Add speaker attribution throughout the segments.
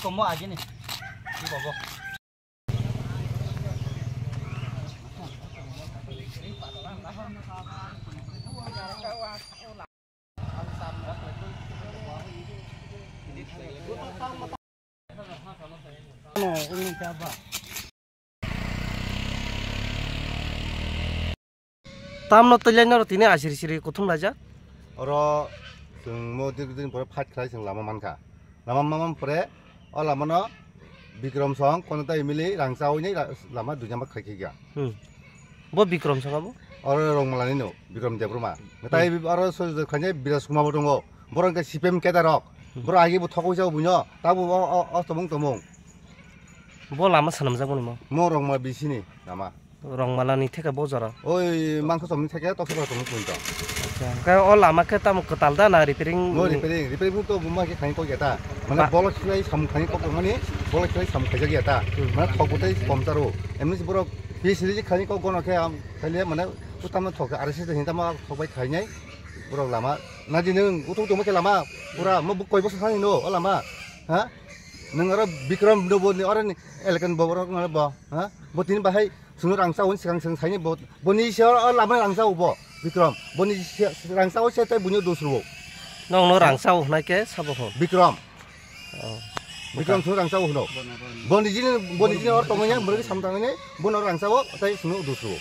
Speaker 1: কমো আগে নি কি বলবো
Speaker 2: tam no telian no tini asir siri kutung raja
Speaker 3: oro sung mo din pore phat khlai sung lama manka lama mamam pore o lama no bikram song kono ta emili rangchau ni lama dujama khaiki ga
Speaker 2: bo bikram song abo
Speaker 3: oro rongmalani no bikram debruma tai oro so khanye biras kuma bo dongo borang ka sipem kedarok boro agi bo thokoi jau bunyo tabu o tomong
Speaker 2: bo lama sanam jaboni
Speaker 3: mo rongma bisini lama
Speaker 2: rongmalani theka bojara
Speaker 3: oi mangko somni theke to soba tomong punto
Speaker 2: ka o lama ke tam ketalda na repairing
Speaker 3: mo repairing to buma ke khani ko geta mane bolok silai sam khani ko mane bolok silai sam khaja geta mane thokutai pomtaro emni boro bisili khani ko gono ke am khale mane utam thok arsi de hinta ma thokbai khainai boro lama na di nung utu to ke lama pura mo koi bo khani no o lama ha nung aro bikram no bo ni aro ni elkan bo ro ngala bo ha bo tin ba hai sunu rangsa un sigang sing saini bo boni sia lama rangsa bo bikram boni rangsa o setai bunyo dosro
Speaker 2: nong no rangsau na ke sabo ho
Speaker 3: bikram sunu rangsa o no boni jini or tomanya murgi samtang ni bono rangsa o tai sunu dosro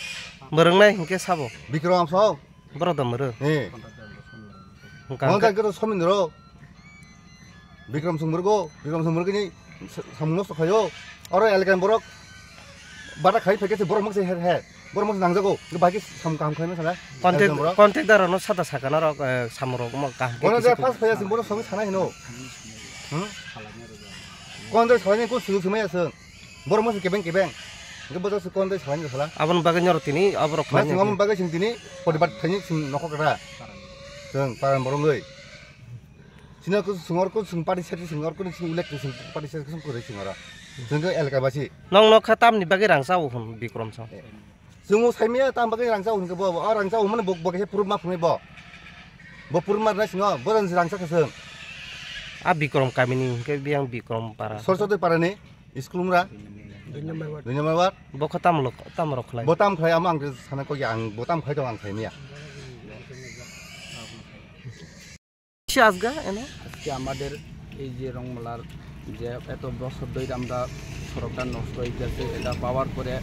Speaker 2: mereng nai ke sabo
Speaker 3: bikram so
Speaker 2: bro da mere
Speaker 3: ngka ko somin ro bikram sumurgo ni samno so khayo oro elkan borok bada khai pheke borok mok se he borok mok nangjago baki sam kam khaina sala
Speaker 2: contact dar no sada sakana ro samro mo ka
Speaker 3: bono je pas phaya sing borok sam sana hino contact salani ko sulu sumaya sing borok mok kebeng ke bodo su contact salani sala
Speaker 2: abon baga nyor tini abro
Speaker 3: ma singam baga sing tini podibat khani sing noko kara sing paran borong goi sina ko singor ko sing padi seti singor ko sing ulek sing padi seti sing kore singora singgo elka basi
Speaker 2: nong no khatam ni bagi rangsau hun bikram song
Speaker 3: sungu saimia tam bagi rangsau hun ke bo rangsau man bo ke purma phunai bo purma na singo boran rangsa keseng
Speaker 2: a bikram kamini ke biang bikram para
Speaker 3: sorsote parane iskulumra 2 number wat
Speaker 2: bo khatam lo tam ro khlai
Speaker 3: botam khai amang sana ko yang botam khai dong ang saimia
Speaker 2: আজগা এনে
Speaker 1: আজকে আমাদের এই যে রংমালার যে এত বছর ধরে আমরা সড়কটা নষ্ট হয়ে গেছে এটা পাওয়ার পরে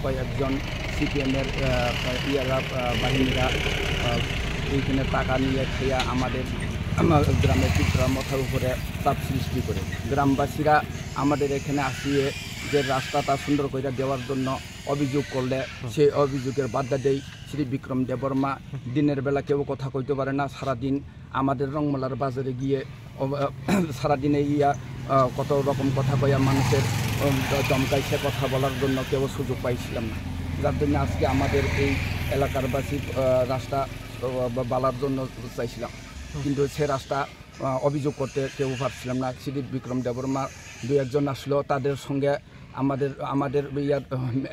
Speaker 1: কয়েকজন সিপিএমের ইয়ারা বাহিনীরা এইখানে টাকা নিয়ে খেয়ে আমাদের গ্রামের পিছড়া মাথার উপরে চাপ সৃষ্টি করে গ্রামবাসীরা আমাদের এখানে আসিয়ে যে রাস্তাটা সুন্দর করে দেওয়ার জন্য অভিযোগ করলে সেই অভিযোগের বাধা দেয় শ্রী বিক্রম দেববর্মা দিনের বেলা কেউ কথা কইতে পারে না সারাদিন আমাদের রংমালার বাজারে গিয়ে সারাদিনে কত রকম কথা কইয়া মানুষের চমকাইছে কথা বলার জন্য কেউ সুযোগ পাইছিলাম না যার জন্য আজকে আমাদের এই এলাকারবাসী রাস্তা বালার জন্য চাইছিলাম কিন্তু সে রাস্তা অভিযোগ করতে কেউ ভাবছিলাম না শ্রী বিক্রম দেববর্মা 2 একজন আসলো তাদের সঙ্গে আমাদের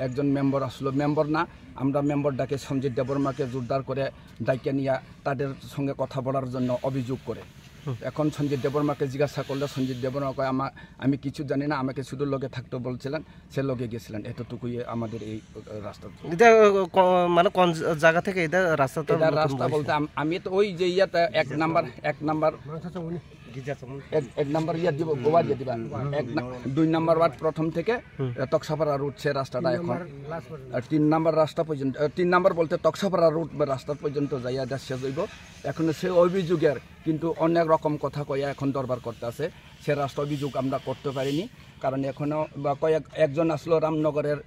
Speaker 1: একজন মেম্বার আসলো মেম্বার না আমরা মেম্বার ডাকে সঞ্জিত দেববর্মাকে জোরদার করে ডাইকে নিয়ে তাদের সঙ্গে কথা বলার জন্য অভিযোগ করে এখন সঞ্জিত দেববর্মাকে জিজ্ঞাসা করলে সঞ্জিত দেববর্মা কয় আমি কিছু জানি না আমাকে শুধু লগে থাকতে বলছিলেন সে লগে গেছিলেন এতটুকুই আমাদের এই রাস্তা
Speaker 2: এটা মানে কোন জায়গা থেকে এটা রাস্তা
Speaker 1: বলতে আমি তো ওই যে ইয়াতে এক নাম্বার এক নাম্বার ইয়া দিব গোয়া দিয়ে দিবা 2 নাম্বার ওয়ার্ড প্রথম থেকে তকসাপাড়া রুট সে রাস্তাটা এখন 3 নাম্বার রাস্তা পর্যন্ত 3 নাম্বার বলতে তকসাপাড়া রুট রাস্তা পর্যন্ত যাইয়া শেষ হইব এখন সে অভিযোগের কিন্তু অনেক রকম কথা কইয়া এখন দরবার করতে আছে সে রাস্তা অভিযোগ আমরা করতে পারিনি কারণ এখনো একজন আসলো রামনগরের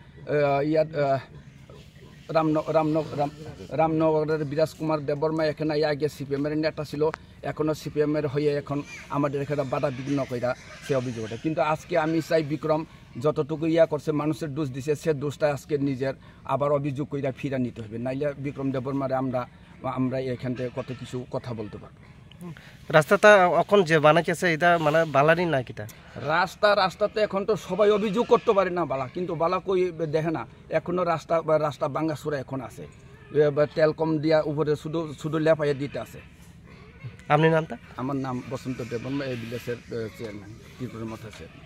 Speaker 1: রামনগরের বিরাজ কুমার দেববর্মা এখানে আগে সিপিএমের নেতা ছিল এখনও সিপিএমের হয়ে এখন আমাদের এখানে বাধা বিঘ্ন কইরা সে অভিযোগ ওঠে কিন্তু আজকে আমি চাই বিক্রম যতটুকু করছে মানুষের দোষ দিছে সে দোষটা আজকে নিজের আবার অভিযোগ কইরা ফিরা নিতে হবে নাইলে বিক্রম দেববর্মারে আমরা এখান থেকে কত কিছু কথা বলতে পারবো
Speaker 2: রাস্তাটা এখন যে বানাইছে এটা মানে বালানি না কিটা
Speaker 1: রাস্তাতে এখন তো সবাই অভিযোগ করতে পারে না বালা কিন্তু বালা কই দেখে না এখনো রাস্তা ভাঙাচোরা এখন আছে তেল কম দিয়া উপরে শুধু লেপাইয়া দিতে আছে
Speaker 2: আপনি নামটা
Speaker 1: আমার নাম বসন্ত দেববর্মা এই ভিলেজের চেয়ারম্যান ত্রিপুরা মঠের চেয়ারম্যান